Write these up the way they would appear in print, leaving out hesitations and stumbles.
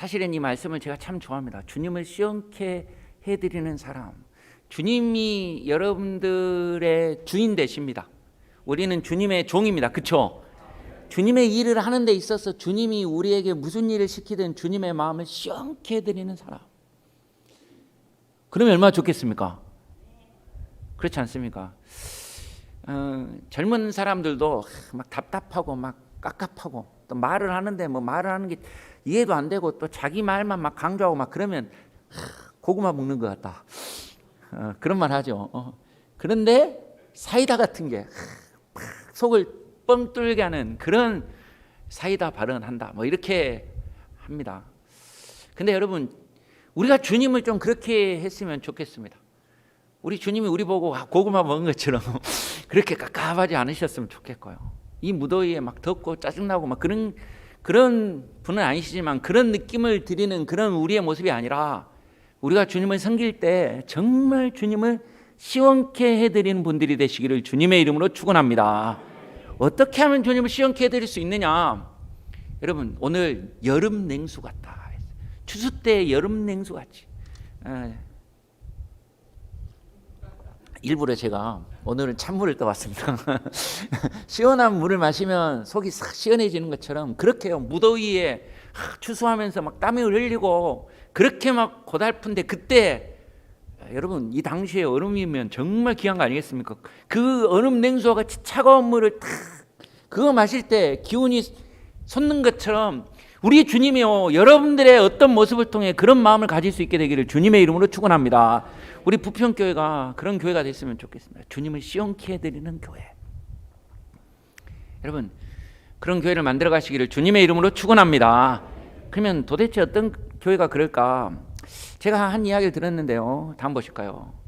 사실은 이 말씀을 제가 참 좋아합니다. 주님을 시원케 해드리는 사람. 주님이 여러분들의 주인 되십니다. 우리는 주님의 종입니다. 그렇죠? 주님의 일을 하는 데 있어서 주님이 우리에게 무슨 일을 시키든 주님의 마음을 시원케 해드리는 사람. 그러면 얼마나 좋겠습니까? 그렇지 않습니까? 젊은 사람들도 막 답답하고 막 깝깝하고 또 말을 하는데 뭐 말을 하는 게 이해도 안 되고 또 자기 말만 막 강조하고 막 그러면 고구마 먹는 것 같다. 그런 말 하죠. 그런데 사이다 같은 게 속을 뻥 뚫게 하는 그런 사이다 발언한다. 뭐 이렇게 합니다. 근데 여러분, 우리가 주님을 좀 그렇게 했으면 좋겠습니다. 우리 주님이 우리 보고 고구마 먹은 것처럼 그렇게 깝깝하지 않으셨으면 좋겠고요. 이 무더위에 막 덥고 짜증나고 막 그런 분은 아니시지만 그런 느낌을 드리는 그런 우리의 모습이 아니라 우리가 주님을 섬길 때 정말 주님을 시원케 해드리는 분들이 되시기를 주님의 이름으로 축원합니다. 어떻게 하면 주님을 시원케 해드릴 수 있느냐? 여러분, 오늘 여름 냉수 같다. 추수 때 여름 냉수 같이. 일부러 제가 오늘은 찬물을 떠왔습니다. 시원한 물을 마시면 속이 싹 시원해지는 것처럼 그렇게요. 무더위에 추수하면서 막 땀을 흘리고 그렇게 막 고달픈데 그때 여러분 이 당시에 얼음이면 정말 귀한 거 아니겠습니까? 그 얼음 냉수와 같이 차가운 물을 탁 그거 마실 때 기운이 솟는 것처럼 우리 주님이요 여러분들의 어떤 모습을 통해 그런 마음을 가질 수 있게 되기를 주님의 이름으로 축원합니다. 우리 부평교회가 그런 교회가 됐으면 좋겠습니다. 주님을 시원케 해드리는 교회. 여러분 그런 교회를 만들어 가시기를 주님의 이름으로 축원합니다. 그러면 도대체 어떤 교회가 그럴까? 제가 한 이야기를 들었는데요. 다음 보실까요?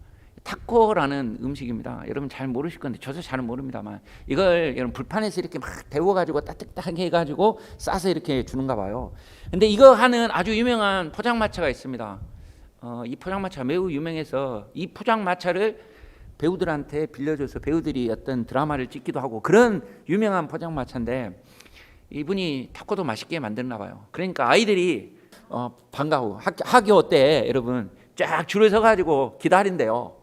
타코라는 음식입니다. 여러분 잘 모르실 건데 저도 잘 모릅니다만 이걸 여러분 불판에서 이렇게 막 데워가지고 따뜻하게 해가지고 싸서 이렇게 주는가 봐요. 근데 이거 하는 아주 유명한 포장마차가 있습니다. 이 포장마차가 매우 유명해서 이 포장마차를 배우들한테 빌려줘서 배우들이 어떤 드라마를 찍기도 하고 그런 유명한 포장마차인데 이분이 타코도 맛있게 만드나 봐요. 그러니까 아이들이 방과후 학교 때 여러분 쫙 줄을 서가지고 기다린대요.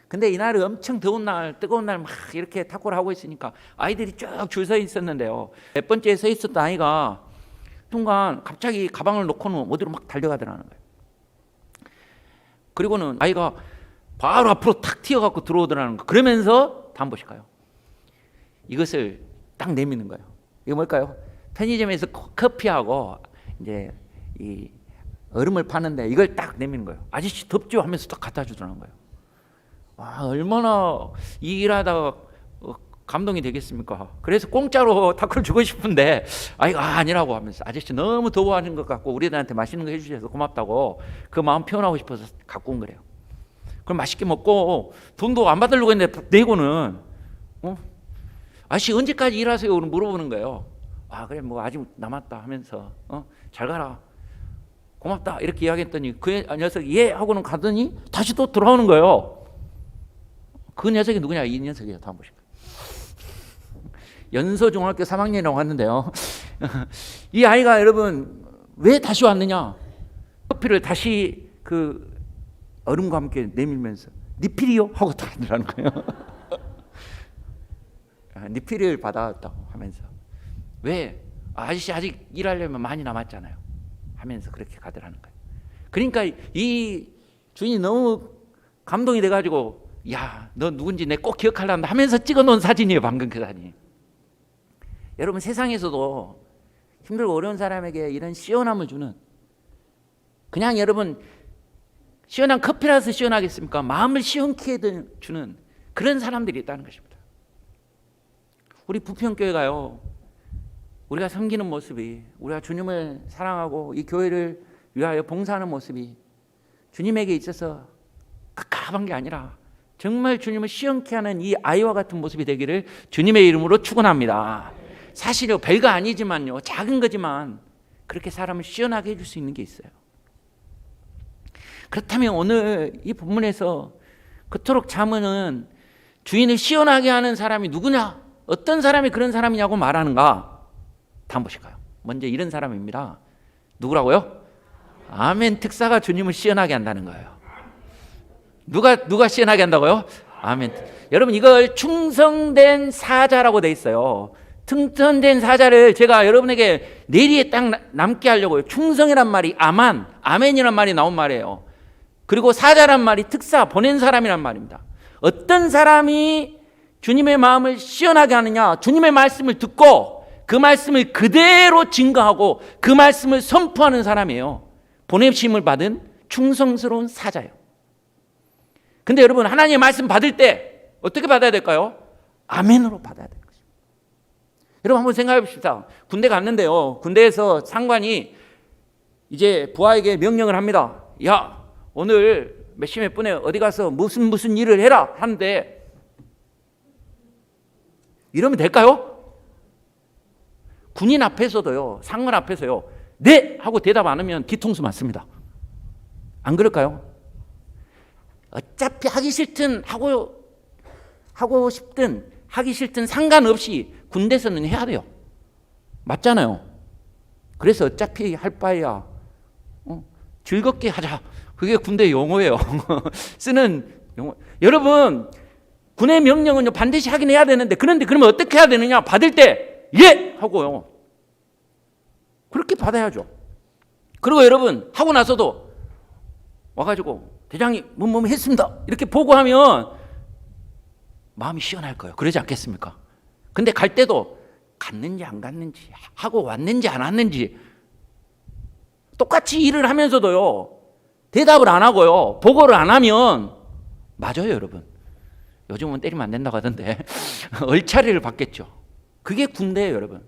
근데 이날은 엄청 더운 날 뜨거운 날 막 이렇게 타코를 하고 있으니까 아이들이 쭉 줄 서 있었는데요. 몇 번째에 서 있었던 아이가 순간 갑자기 가방을 놓고는 어디로 막 달려가더라는 거예요. 그리고는 아이가 바로 앞으로 탁 튀어갖고 들어오더라는 거예요. 그러면서 다음 보실까요? 이것을 딱 내미는 거예요. 이거 뭘까요? 편의점에서 커피하고 이제 이 얼음을 파는데 이걸 딱 내미는 거예요. 아저씨 덥죠? 하면서 딱 갖다 주더라는 거예요. 와, 얼마나 이 일하다가 감동이 되겠습니까? 그래서 공짜로 타코를 주고 싶은데 아이가 아니라고 하면서 아저씨 너무 더워하는 것 같고 우리들한테 맛있는 거 해주셔서 고맙다고 그 마음 표현하고 싶어서 갖고 온 거래요. 그럼 맛있게 먹고 돈도 안 받으려고 했는데 내고는 아저씨 언제까지 일하세요? 물어보는 거예요. 아 그래 뭐 아직 남았다 하면서 잘 가라 고맙다 이렇게 이야기했더니 그 녀석이 예 하고는 가더니 다시 또 돌아오는 거예요. 그 녀석이 누구냐? 이 녀석이에요. 다음 보실까요? 연서중학교 3학년이라고 하는데요. 이 아이가 여러분 왜 다시 왔느냐? 커피를 다시 그 얼음과 함께 내밀면서 리필이요? 하고 딱 하더라는 거예요. 리필을 받았다고 하면서 왜? 아저씨 아직 일하려면 많이 남았잖아요. 하면서 그렇게 가더라는 거예요. 그러니까 이 주인이 너무 감동이 돼가지고 야, 너 누군지 내 꼭 기억하란다 하면서 찍어놓은 사진이에요. 방금 그 사진이. 여러분 세상에서도 힘들고 어려운 사람에게 이런 시원함을 주는 그냥 여러분 시원한 커피라서 시원하겠습니까? 마음을 시원케 주는 그런 사람들이 있다는 것입니다. 우리 부평교회가요. 우리가 섬기는 모습이 우리가 주님을 사랑하고 이 교회를 위하여 봉사하는 모습이 주님에게 있어서 깝깝한 게 아니라 정말 주님을 시원케 하는 이 아이와 같은 모습이 되기를 주님의 이름으로 축원합니다. 사실요 별거 아니지만요 작은 거지만 그렇게 사람을 시원하게 해줄 수 있는 게 있어요. 그렇다면 오늘 이 본문에서 그토록 잠언은 주인을 시원하게 하는 사람이 누구냐? 어떤 사람이 그런 사람이냐고 말하는가? 다음 보실까요? 먼저 이런 사람입니다. 누구라고요? 아멘 특사가 주님을 시원하게 한다는 거예요. 누가 시원하게 한다고요? 아멘. 여러분 이걸 충성된 사자라고 돼 있어요. 충성된 사자를 제가 여러분에게 뇌리에 딱 남게 하려고요. 충성이란 말이 아멘이란 말이 나온 말이에요. 그리고 사자란 말이 특사, 보낸 사람이란 말입니다. 어떤 사람이 주님의 마음을 시원하게 하느냐? 주님의 말씀을 듣고 그 말씀을 그대로 증거하고 그 말씀을 선포하는 사람이에요. 보내심을 받은 충성스러운 사자예요. 근데 여러분 하나님의 말씀 받을 때 어떻게 받아야 될까요? 아멘으로 받아야 돼요. 여러분 한번 생각해 봅시다. 군대 갔는데요. 군대에서 상관이 이제 부하에게 명령을 합니다. 야, 오늘 몇 시 몇 분에 어디 가서 무슨 일을 해라 하는데 이러면 될까요? 군인 앞에서도요, 상관 앞에서요, 네! 하고 대답 안 하면 뒤통수 맞습니다. 안 그럴까요? 어차피 하기 싫든 하고 싶든 하기 싫든 상관없이 군대에서는 해야 돼요. 맞잖아요. 그래서 어차피 할 바에야 즐겁게 하자. 그게 군대 용어예요. 쓰는 용어. 여러분 군의 명령은 반드시 하긴 해야 되는데 그런데 그러면 어떻게 해야 되느냐? 받을 때 예! 하고요. 그렇게 받아야죠. 그리고 여러분 하고 나서도 와가지고 대장님 뭐뭐 했습니다. 이렇게 보고하면 마음이 시원할 거예요. 그러지 않겠습니까? 근데 갈 때도 갔는지 안 갔는지 하고 왔는지 안 왔는지 똑같이 일을 하면서도요 대답을 안 하고요 보고를 안 하면 맞아요 여러분. 요즘은 때리면 안 된다고 하던데 얼차리를 받겠죠. 그게 군대예요 여러분.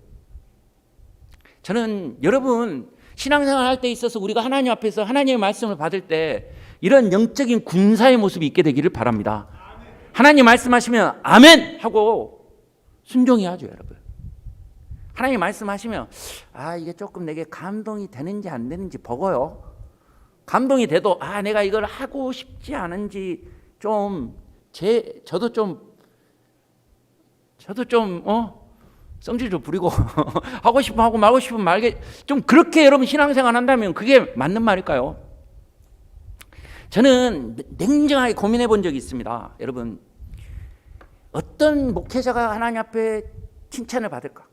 저는 여러분 신앙생활 할 때 있어서 우리가 하나님 앞에서 하나님의 말씀을 받을 때 이런 영적인 군사의 모습이 있게 되기를 바랍니다. 하나님 말씀하시면 아멘 하고 순종해야죠 여러분. 하나님 말씀하시면 이게 조금 내게 감동이 되는지 안 되는지 보고요. 감동이 돼도 내가 이걸 하고 싶지 않은지 저도 좀 성질 좀 부리고 하고 싶으면 하고 말고 싶으면 말게 좀 그렇게 여러분 신앙생활 한다면 그게 맞는 말일까요? 저는 냉정하게 고민해 본 적이 있습니다. 여러분 어떤 목회자가 하나님 앞에 칭찬을 받을까?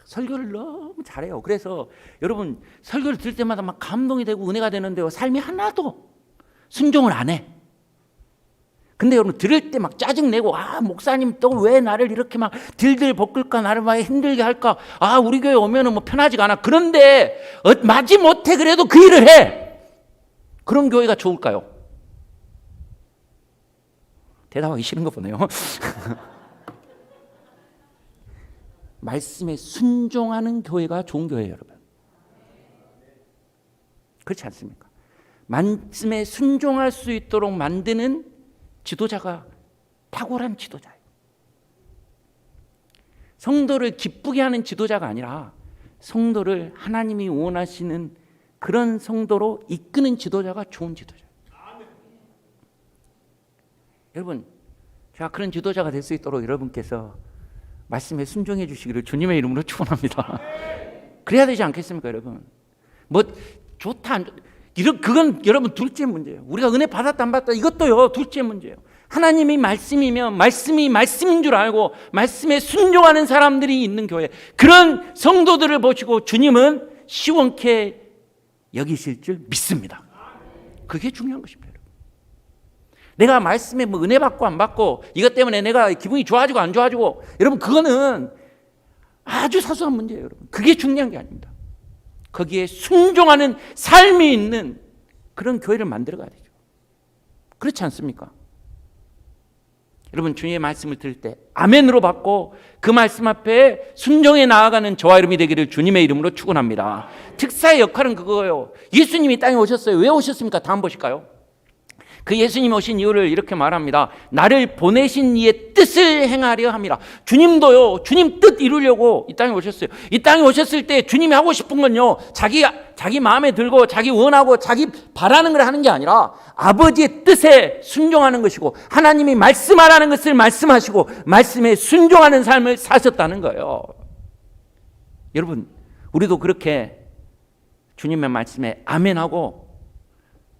설교를 너무 잘해요. 그래서 여러분 설교를 들을 때마다 막 감동이 되고 은혜가 되는데요 삶이 하나도 순종을 안 해. 근데 여러분 들을 때 막 짜증내고 목사님 또 왜 나를 이렇게 막 들들 볶을까 나를 막 힘들게 할까 우리 교회 오면은 뭐 편하지가 않아. 그런데 마지못해 그래도 그 일을 해. 그런 교회가 좋을까요? 대답하기 싫은 거 보네요. 말씀에 순종하는 교회가 좋은 교회예요 여러분. 그렇지 않습니까? 말씀에 순종할 수 있도록 만드는 지도자가 탁월한 지도자예요. 성도를 기쁘게 하는 지도자가 아니라 성도를 하나님이 원하시는 그런 성도로 이끄는 지도자가 좋은 지도자예요. 여러분 제가 그런 지도자가 될 수 있도록 여러분께서 말씀에 순종해 주시기를 주님의 이름으로 축원합니다. 그래야 되지 않겠습니까 여러분? 뭐 좋다 안 좋다 그건 여러분 둘째 문제예요. 우리가 은혜 받았다 안 받았다 이것도요 둘째 문제예요. 하나님이 말씀이면 말씀이 말씀인 줄 알고 말씀에 순종하는 사람들이 있는 교회, 그런 성도들을 보시고 주님은 시원케 여기실 줄 믿습니다. 그게 중요한 것입니다. 내가 말씀에 뭐 은혜 받고 안 받고 이것 때문에 내가 기분이 좋아지고 안 좋아지고 여러분 그거는 아주 사소한 문제예요. 여러분 그게 중요한 게 아닙니다. 거기에 순종하는 삶이 있는 그런 교회를 만들어 가야 되죠. 그렇지 않습니까? 여러분 주님의 말씀을 들을 때 아멘으로 받고 그 말씀 앞에 순종해 나아가는 저와 여러분이 되기를 주님의 이름으로 축원합니다. 특사의 역할은 그거예요. 예수님이 땅에 오셨어요. 왜 오셨습니까? 다음 보실까요? 그 예수님이 오신 이유를 이렇게 말합니다. 나를 보내신 이의 뜻을 행하려 함이라. 주님도요 주님 뜻 이루려고 이 땅에 오셨어요. 이 땅에 오셨을 때 주님이 하고 싶은 건요 자기 마음에 들고 자기 원하고 자기 바라는 걸 하는 게 아니라 아버지의 뜻에 순종하는 것이고 하나님이 말씀하라는 것을 말씀하시고 말씀에 순종하는 삶을 사셨다는 거예요. 여러분 우리도 그렇게 주님의 말씀에 아멘하고,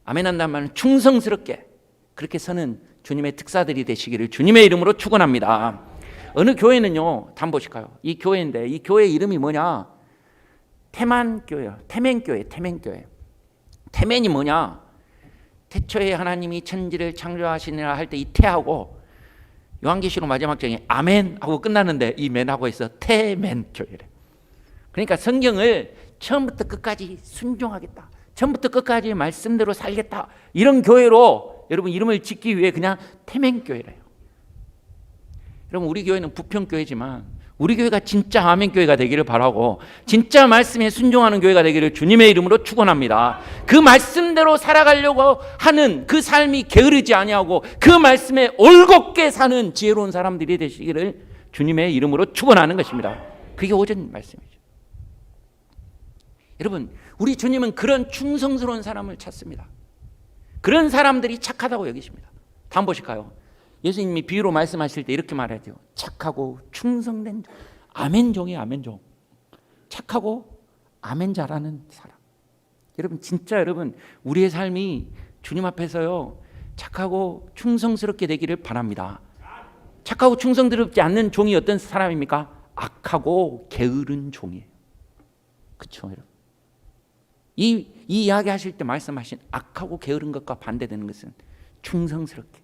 아멘한다는 말은 충성스럽게 그렇게 서는 주님의 특사들이 되시기를 주님의 이름으로 축원합니다. 어느 교회는요, 한번 보실까요? 이 교회인데 이 교회 이름이 뭐냐? 태만교회요. 태맨교회. 태맨이 뭐냐? 태초에 하나님이 천지를 창조하시니라 할 때 이 태하고 요한계시록 마지막 장에 아멘 하고 끝나는데 이 맨하고 있어 태맨교회래. 그러니까 성경을 처음부터 끝까지 순종하겠다, 처음부터 끝까지 말씀대로 살겠다, 이런 교회로 여러분 이름을 짓기 위해 그냥 태맨교회래요. 여러분 우리 교회는 부평교회지만 우리 교회가 진짜 아멘교회가 되기를 바라고, 진짜 말씀에 순종하는 교회가 되기를 주님의 이름으로 축원합니다. 그 말씀대로 살아가려고 하는 그 삶이 게으르지 아니하고 그 말씀에 올곧게 사는 지혜로운 사람들이 되시기를 주님의 이름으로 축원하는 것입니다. 그게 오전 말씀이죠. 여러분 우리 주님은 그런 충성스러운 사람을 찾습니다. 그런 사람들이 착하다고 여기십니다. 다음 보실까요? 예수님이 비유로 말씀하실 때 이렇게 말하죠. 착하고 충성된 아멘종이에요. 아멘종. 착하고 아멘 잘하는 사람. 여러분 진짜 여러분 우리의 삶이 주님 앞에서요 착하고 충성스럽게 되기를 바랍니다. 착하고 충성스럽지 않는 종이 어떤 사람입니까? 악하고 게으른 종이에요. 그렇죠 여러분? 이 이야기 하실 때 말씀하신 악하고 게으른 것과 반대되는 것은 충성스럽게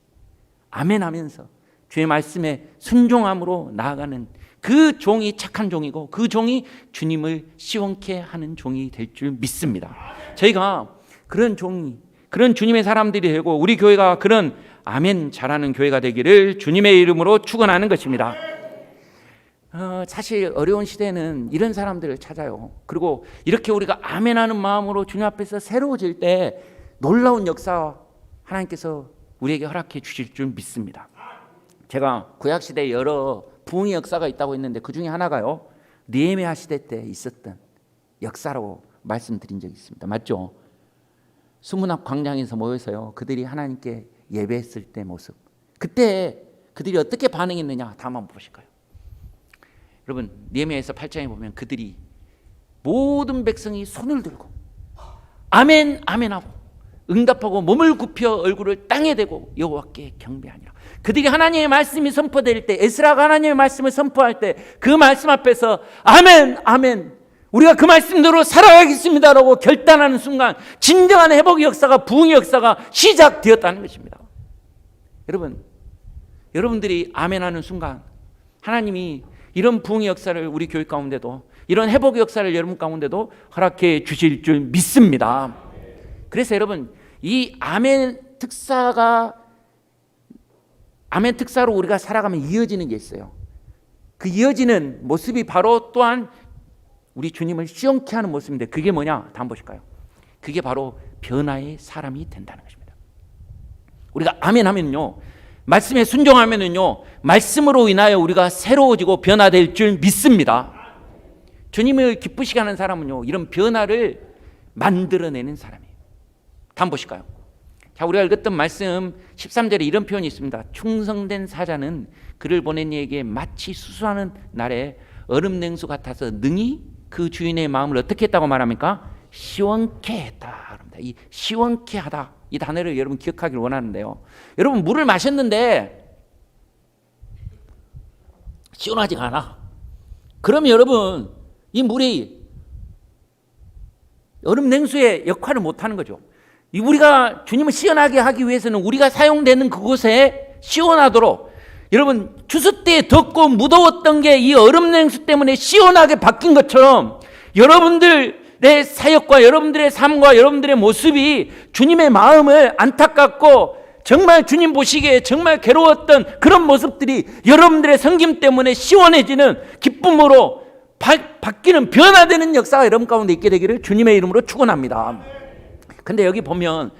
아멘하면서 주의 말씀에 순종함으로 나아가는 그 종이 착한 종이고, 그 종이 주님을 시원케 하는 종이 될 줄 믿습니다. 저희가 그런 종이, 그런 주님의 사람들이 되고 우리 교회가 그런 아멘 잘하는 교회가 되기를 주님의 이름으로 축원하는 것입니다. 사실 어려운 시대는 이런 사람들을 찾아요. 그리고 이렇게 우리가 아멘하는 마음으로 주님 앞에서 새로워질 때 놀라운 역사 하나님께서 우리에게 허락해 주실 줄 믿습니다. 제가 구약시대에 여러 부흥의 역사가 있다고 했는데 그 중에 하나가요 느헤미야 시대 때 있었던 역사라고 말씀드린 적이 있습니다. 맞죠? 수문 앞 광장에서 모여서요 그들이 하나님께 예배했을 때 모습, 그때 그들이 어떻게 반응했느냐 다음 한번 보실까요? 여러분 느헤미야에서 8장에 보면 그들이 모든 백성이 손을 들고 아멘 아멘하고 응답하고 몸을 굽혀 얼굴을 땅에 대고 여호와께 경배하니라. 그들이 하나님의 말씀이 선포될 때, 에스라가 하나님의 말씀을 선포할 때 그 말씀 앞에서 아멘 아멘 우리가 그 말씀대로 살아가겠습니다라고 결단하는 순간 진정한 회복의 역사가, 부흥의 역사가 시작되었다는 것입니다. 여러분, 여러분들이 아멘하는 순간 하나님이 이런 부흥의 역사를 우리 교회 가운데도, 이런 회복의 역사를 여러분 가운데도 허락해 주실 줄 믿습니다. 그래서 여러분 이 아멘 특사로 우리가 살아가면 이어지는 게 있어요. 그 이어지는 모습이 바로 또한 우리 주님을 시원케 하는 모습인데 그게 뭐냐? 다음 보실까요? 그게 바로 변화의 사람이 된다는 것입니다. 우리가 아멘 하면요, 말씀에 순종하면요, 말씀으로 인하여 우리가 새로워지고 변화될 줄 믿습니다. 주님을 기쁘시게 하는 사람은요 이런 변화를 만들어내는 사람이에요. 다음 보실까요? 자, 우리가 읽었던 말씀 13절에 이런 표현이 있습니다. 충성된 사자는 그를 보낸 이에게 마치 수수하는 날에 얼음 냉수 같아서 능히 그 주인의 마음을 어떻게 했다고 말합니까? 시원케 했다. 이 시원케 하다, 이 단어를 여러분 기억하길 원하는데요, 여러분 물을 마셨는데 시원하지가 않아. 그러면 여러분 이 물이 얼음 냉수의 역할을 못하는 거죠. 우리가 주님을 시원하게 하기 위해서는 우리가 사용되는 그곳에 시원하도록, 여러분 추수 때 덥고 무더웠던 게 이 얼음 냉수 때문에 시원하게 바뀐 것처럼 여러분들의 사역과 여러분들의 삶과 여러분들의 모습이 주님의 마음을 안타깝고 정말 주님 보시기에 정말 괴로웠던 그런 모습들이 여러분들의 섬김 때문에 시원해지는 기쁨으로 바뀌는, 변화되는 역사가 여러분 가운데 있게 되기를 주님의 이름으로 축원합니다. 근데 여기 보면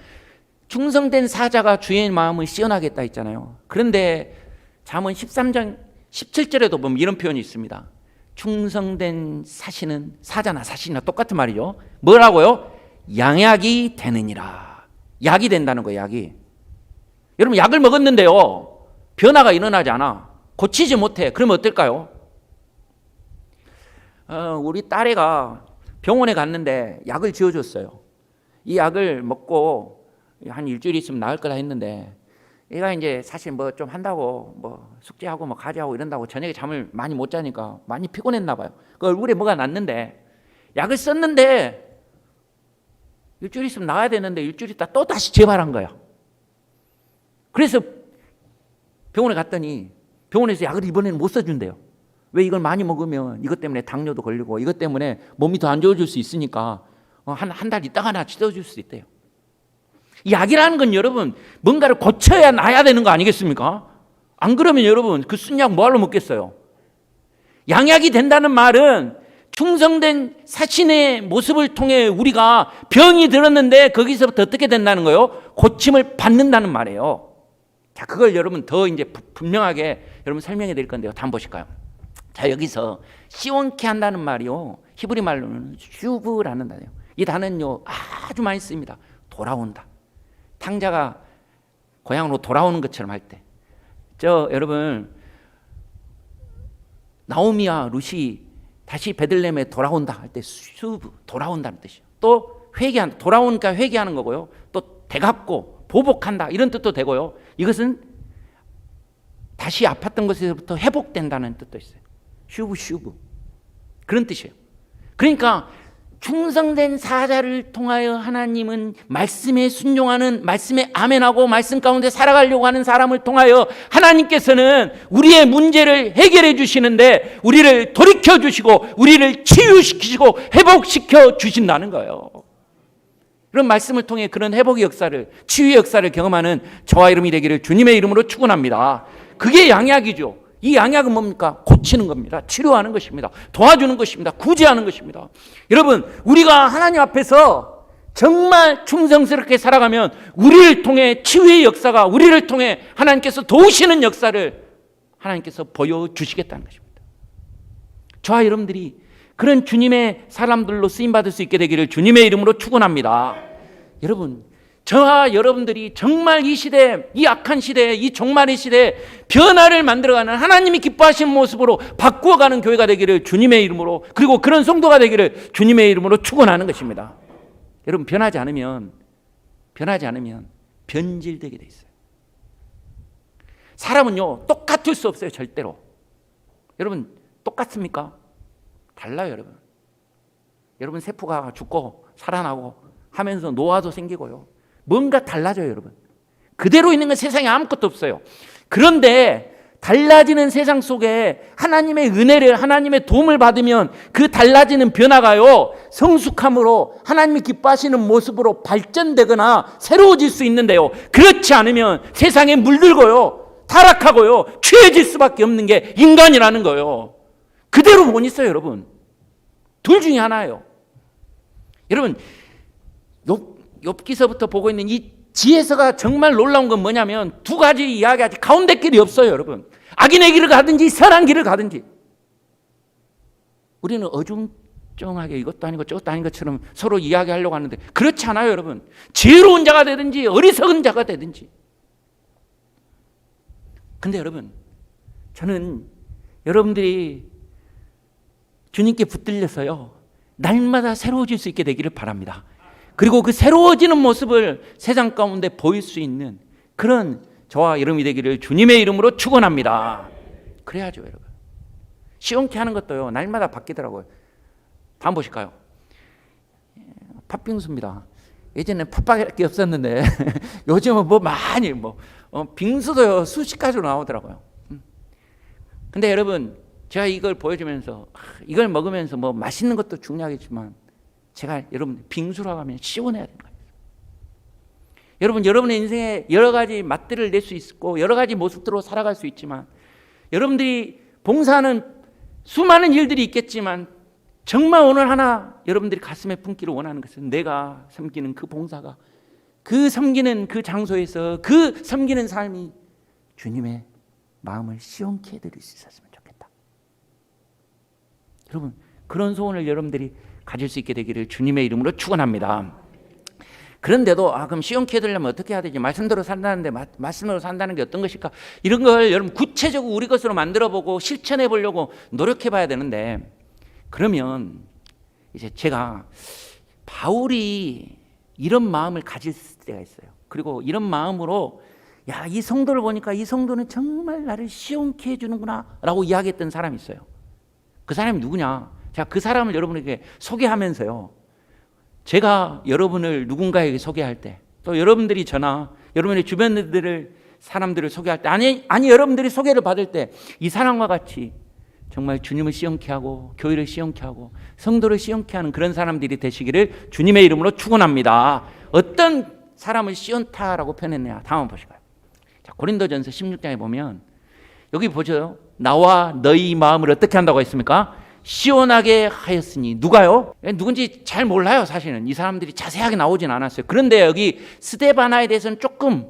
충성된 사자가 주의 마음을 시원하게 했다 했잖아요. 그런데 잠언 13장 17절에도 보면 이런 표현이 있습니다. 충성된 사신은, 사자나 사신이나 똑같은 말이죠. 뭐라고요? 양약이 되느니라. 약이 된다는 거예요. 약이. 여러분 약을 먹었는데요 변화가 일어나지 않아, 고치지 못해. 그러면 어떨까요? 우리 딸애가 병원에 갔는데 약을 지어줬어요. 이 약을 먹고 한 일주일 있으면 나을 거다 했는데 얘가 이제 사실 뭐 좀 한다고 뭐 숙제하고 뭐 과제하고 이런다고 저녁에 잠을 많이 못 자니까 많이 피곤했나 봐요. 그 얼굴에 뭐가 났는데 약을 썼는데 일주일 있으면 나아야 되는데 일주일 있다 또 다시 재발한 거예요. 그래서 병원에 갔더니 병원에서 약을 이번에는 못 써준대요. 왜? 이걸 많이 먹으면 이것 때문에 당뇨도 걸리고 이것 때문에 몸이 더 안 좋아질 수 있으니까 한 달 있다가나 치료줄 수 있대요. 이 약이라는 건 여러분 뭔가를 고쳐야 나야 되는 거 아니겠습니까? 안 그러면 여러분 그 쓴 약 뭐하러 먹겠어요? 양약이 된다는 말은 충성된 사신의 모습을 통해 우리가 병이 들었는데 거기서부터 어떻게 된다는 거예요? 고침을 받는다는 말이에요. 자, 그걸 여러분 더 이제 분명하게 여러분 설명해 드릴 건데요. 한번 보실까요? 자, 여기서 시원케 한다는 말이요. 히브리 말로는 슈브라는 단어예요. 이 단어는요 아주 많이 씁니다. 돌아온다. 탕자가 고향으로 돌아오는 것처럼 할 때, 여러분 나오미와 룻이 다시 베들레헴에 돌아온다 할 때 슈브, 돌아온다는 뜻이에요. 또 회개한다, 돌아오니까 회개하는 거고요. 또 되갚고 보복한다 이런 뜻도 되고요. 이것은 다시 아팠던 것에서부터 회복된다는 뜻도 있어요. 슈브 그런 뜻이에요. 그러니까 충성된 사자를 통하여 하나님은 말씀에 순종하는, 말씀에 아멘하고 말씀 가운데 살아가려고 하는 사람을 통하여 하나님께서는 우리의 문제를 해결해 주시는데 우리를 돌이켜 주시고 우리를 치유시키시고 회복시켜 주신다는 거예요. 그런 말씀을 통해 그런 회복의 역사를, 치유의 역사를 경험하는 저와 이름이 되기를 주님의 이름으로 축원합니다. 그게 양약이죠. 이 양약은 뭡니까? 고치는 겁니다. 치료하는 것입니다. 도와주는 것입니다. 구제하는 것입니다. 여러분, 우리가 하나님 앞에서 정말 충성스럽게 살아가면 우리를 통해 치유의 역사가, 우리를 통해 하나님께서 도우시는 역사를 하나님께서 보여주시겠다는 것입니다. 저와 여러분들이 그런 주님의 사람들로 쓰임받을 수 있게 되기를 주님의 이름으로 축원합니다. 여러분, 저와 여러분들이 정말 이 시대, 이 악한 시대, 이 종말의 시대에 변화를 만들어가는, 하나님이 기뻐하시는 모습으로 바꾸어가는 교회가 되기를 주님의 이름으로, 그리고 그런 성도가 되기를 주님의 이름으로 축원하는 것입니다. 여러분, 변하지 않으면 변질되게 돼 있어요. 사람은요 똑같을 수 없어요. 절대로. 여러분 똑같습니까? 달라요. 여러분 세포가 죽고 살아나고 하면서 노화도 생기고요, 뭔가 달라져요. 여러분 그대로 있는 건 세상에 아무것도 없어요. 그런데 달라지는 세상 속에 하나님의 은혜를, 하나님의 도움을 받으면 그 달라지는 변화가요 성숙함으로 하나님이 기뻐하시는 모습으로 발전되거나 새로워질 수 있는데요, 그렇지 않으면 세상에 물들고요 타락하고요 취해질 수밖에 없는 게 인간이라는 거예요. 그대로 못 있어요. 여러분 둘 중에 하나예요. 여러분 욥기서부터 보고 있는 이 지혜서가 정말 놀라운 건 뭐냐면 두 가지 이야기하지 가운데 길이 없어요. 여러분 악인의 길을 가든지 선한 길을 가든지. 우리는 어중쩡하게 이것도 아니고 저것도 아닌 것처럼 서로 이야기하려고 하는데 그렇지 않아요. 여러분 지혜로운 자가 되든지 어리석은 자가 되든지. 근데 여러분 저는 여러분들이 주님께 붙들려서요 날마다 새로워질 수 있게 되기를 바랍니다. 그리고 그 새로워지는 모습을 세상 가운데 보일 수 있는 그런 저와 여러분이 되기를 주님의 이름으로 축원합니다. 그래야죠. 여러분 시원케 하는 것도요 날마다 바뀌더라고요. 다음 보실까요? 팥빙수입니다. 예전에는 팥밖에 없었는데 요즘은 뭐 많이 빙수도요 수십 가지로 나오더라고요. 근데 여러분 제가 이걸 보여주면서 이걸 먹으면서 뭐 맛있는 것도 중요하겠지만 제가 여러분 빙수라고 하면 시원해야 되는 거예요. 여러분 여러분의 인생에 여러 가지 맛들을 낼 수 있고 여러 가지 모습들로 살아갈 수 있지만 여러분들이 봉사하는 수많은 일들이 있겠지만 정말 오늘 하나 여러분들이 가슴에 품기를 원하는 것은 내가 섬기는 그 봉사가, 그 섬기는 그 장소에서 그 섬기는 삶이 주님의 마음을 시원케 해드릴 수 있었으면 좋겠다. 여러분 그런 소원을 여러분들이 가질 수 있게 되기를 주님의 이름으로 축원합니다. 그런데도 그럼 시원케 해드리려면 어떻게 해야 되지? 말씀대로 산다는데 말씀대로 산다는 게 어떤 것일까? 이런 걸 여러분 구체적으로 우리 것으로 만들어보고 실천해 보려고 노력해 봐야 되는데, 그러면 이제 제가 바울이 이런 마음을 가질 때가 있어요. 그리고 이런 마음으로 야, 이 성도를 보니까 이 성도는 정말 나를 시원케 해주는구나 라고 이야기했던 사람이 있어요. 그 사람이 누구냐? 제가 그 사람을 여러분에게 소개하면서요, 제가 여러분을 누군가에게 소개할 때, 또 여러분들이 저나 여러분의 주변들을 사람들을 소개할 때, 아니 여러분들이 소개를 받을 때 이 사람과 같이 정말 주님을 시원케 하고 교회를 시원케 하고 성도를 시원케 하는 그런 사람들이 되시기를 주님의 이름으로 축원합니다. 어떤 사람을 시원타라고 표현했냐? 다음 보실까요? 자, 고린도전서 16장에 보면 여기 보죠. 나와 너희 마음을 어떻게 한다고 했습니까? 시원하게 하였으니. 누가요? 누군지 잘 몰라요. 사실은 이 사람들이 자세하게 나오진 않았어요. 그런데 여기 스데바나에 대해서는 조금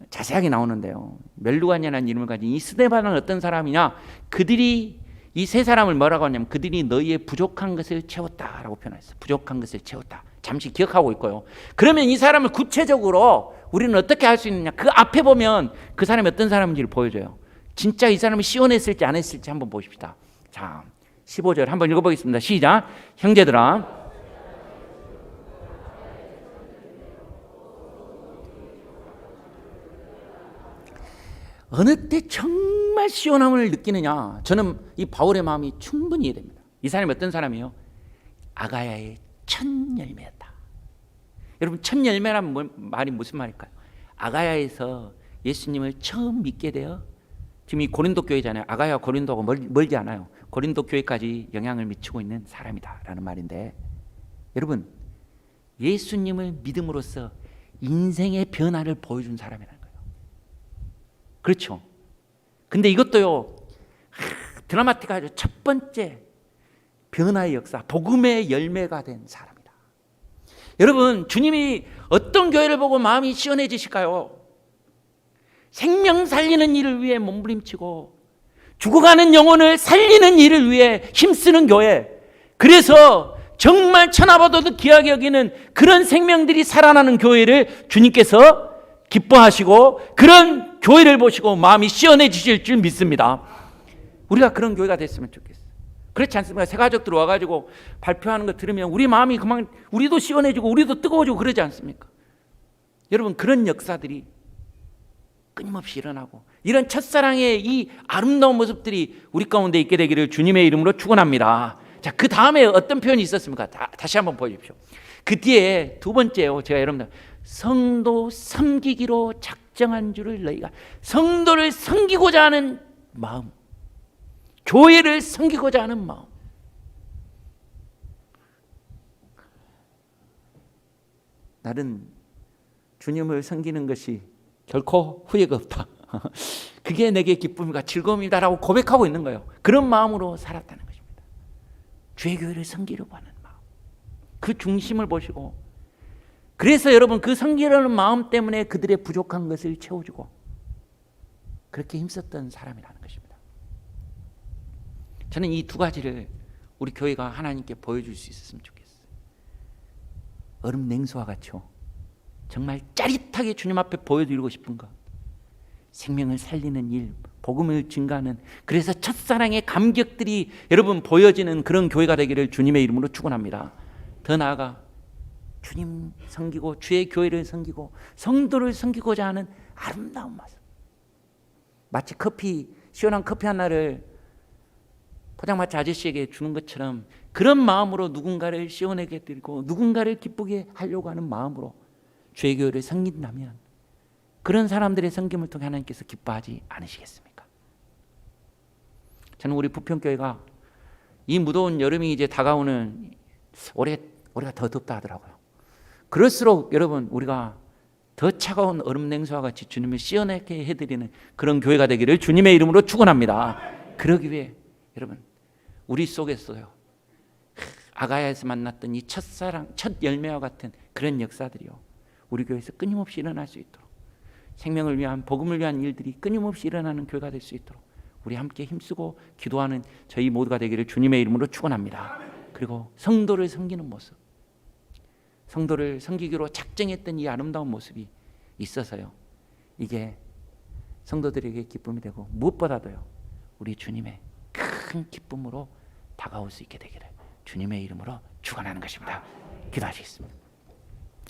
자세하게 나오는데요, 멜루간이라는 이름을 가진 이 스데바나는 어떤 사람이냐? 그들이 이 세 사람을 뭐라고 하냐면 그들이 너희의 부족한 것을 채웠다라고 표현했어요. 부족한 것을 채웠다. 잠시 기억하고 있고요. 그러면 이 사람을 구체적으로 우리는 어떻게 할 수 있느냐? 그 앞에 보면 그 사람이 어떤 사람인지를 보여줘요. 진짜 이 사람이 시원했을지 안 했을지 한번 보십시다. 자, 15절 한번 읽어보겠습니다. 시작. 형제들아, 어느 때 정말 시원함을 느끼느냐? 저는 이 바울의 마음이 충분히 이해됩니다. 이 사람이 어떤 사람이에요? 아가야의 첫 열매였다. 여러분, 첫 열매란 말이 무슨 말일까요? 아가야에서 예수님을 처음 믿게 되어, 지금 이 고린도 교회잖아요. 아가야와 고린도하고 멀지 않아요. 고린도 교회까지 영향을 미치고 있는 사람이다라는 말인데, 여러분, 예수님을 믿음으로써 인생의 변화를 보여준 사람이라는 거예요. 그렇죠? 근데 이것도요, 드라마틱하죠. 첫 번째 변화의 역사, 복음의 열매가 된 사람이다. 여러분, 주님이 어떤 교회를 보고 마음이 시원해지실까요? 생명 살리는 일을 위해 몸부림치고 죽어가는 영혼을 살리는 일을 위해 힘쓰는 교회, 그래서 정말 천하보다도 귀하게 여기는 그런 생명들이 살아나는 교회를 주님께서 기뻐하시고 그런 교회를 보시고 마음이 시원해지실 줄 믿습니다. 우리가 그런 교회가 됐으면 좋겠어요. 그렇지 않습니까? 새 가족들 와가지고 발표하는 거 들으면 우리 마음이 그만, 우리도 시원해지고 우리도 뜨거워지고 그러지 않습니까? 여러분, 그런 역사들이 끊임없이 일어나고 이런 첫사랑의 이 아름다운 모습들이 우리 가운데 있게 되기를 주님의 이름으로 축원합니다. 자, 그 다음에 어떤 표현이 있었습니까? 다시 한번 보십시오. 그 뒤에 두 번째요, 제가 여러분들 성도 섬기기로 작정한 줄을 너희가, 성도를 섬기고자 하는 마음, 교회를 섬기고자 하는 마음. 나는 주님을 섬기는 것이 결코 후회가 없다. 그게 내게 기쁨이가 즐거움이다라고 고백하고 있는 거예요. 그런 마음으로 살았다는 것입니다. 주의 교회를 섬기려고 하는 마음, 그 중심을 보시고, 그래서 여러분, 그 섬기려는 마음 때문에 그들의 부족한 것을 채워주고 그렇게 힘썼던 사람이라는 것입니다. 저는 이 두 가지를 우리 교회가 하나님께 보여줄 수 있었으면 좋겠어요. 얼음 냉수와 같이요, 정말 짜릿하게 주님 앞에 보여드리고 싶은 것, 생명을 살리는 일, 복음을 증가하는, 그래서 첫사랑의 감격들이 여러분 보여지는 그런 교회가 되기를 주님의 이름으로 축원합니다. 더 나아가 주님 섬기고 주의 교회를 섬기고 성도를 섬기고자 하는 아름다운 모습, 마치 시원한 커피 하나를 포장마차 아저씨에게 주는 것처럼 그런 마음으로 누군가를 시원하게 드리고 누군가를 기쁘게 하려고 하는 마음으로 주의 교회를 섬긴다면 그런 사람들의 섬김을 통해 하나님께서 기뻐하지 않으시겠습니까? 저는 우리 부평교회가 이 무더운 여름이 이제 다가오는, 올해가 더 덥다 하더라고요. 그럴수록 여러분, 우리가 더 차가운 얼음 냉수와 같이 주님을 시원하게 해드리는 그런 교회가 되기를 주님의 이름으로 축원합니다. 그러기 위해 여러분, 우리 속에서요, 아가야에서 만났던 이 첫사랑, 첫 열매와 같은 그런 역사들이요, 우리 교회에서 끊임없이 일어날 수 있도록, 생명을 위한, 복음을 위한 일들이 끊임없이 일어나는 교회가 될 수 있도록 우리 함께 힘쓰고 기도하는 저희 모두가 되기를 주님의 이름으로 축원합니다. 그리고 성도를 섬기는 모습, 성도를 섬기기로 작정했던 이 아름다운 모습이 있어서요, 이게 성도들에게 기쁨이 되고 무엇보다도요, 우리 주님의 큰 기쁨으로 다가올 수 있게 되기를 주님의 이름으로 축원하는 것입니다. 기도하시겠습니다.